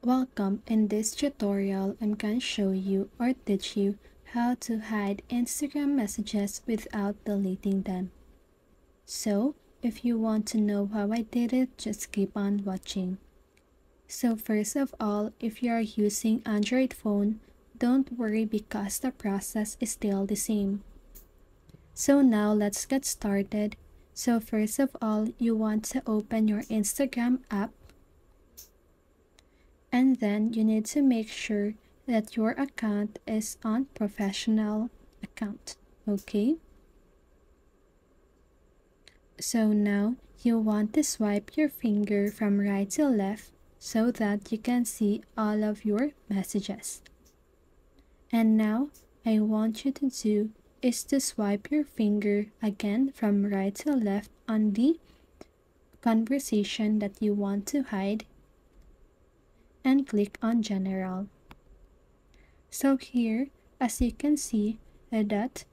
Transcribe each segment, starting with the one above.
Welcome. In this tutorial, I'm going to show you or teach you how to hide Instagram messages without deleting them. So, if you want to know how I did it, just keep on watching. So first of all, if you are using Android phone, don't worry because the process is still the same. So now let's get started. So first of all, you want to open your Instagram app. And then you need to make sure that your account is on professional account. Okay? So now you want to swipe your finger from right to left so that you can see all of your messages. And now I want you to do is to swipe your finger again from right to left on the conversation that you want to hide and click on General. So here, as you can see, that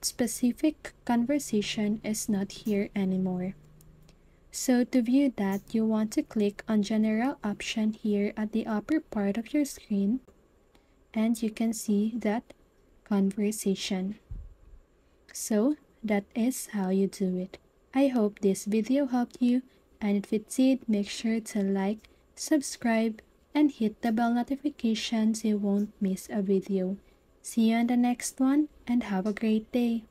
specific conversation is not here anymore. So to view that, you want to click on General option here at the upper part of your screen, and you can see that conversation. So that is how you do it. I hope this video helped you, and if it did, make sure to like, subscribe, and hit the bell notification so you won't miss a video. See you on the next one, and have a great day.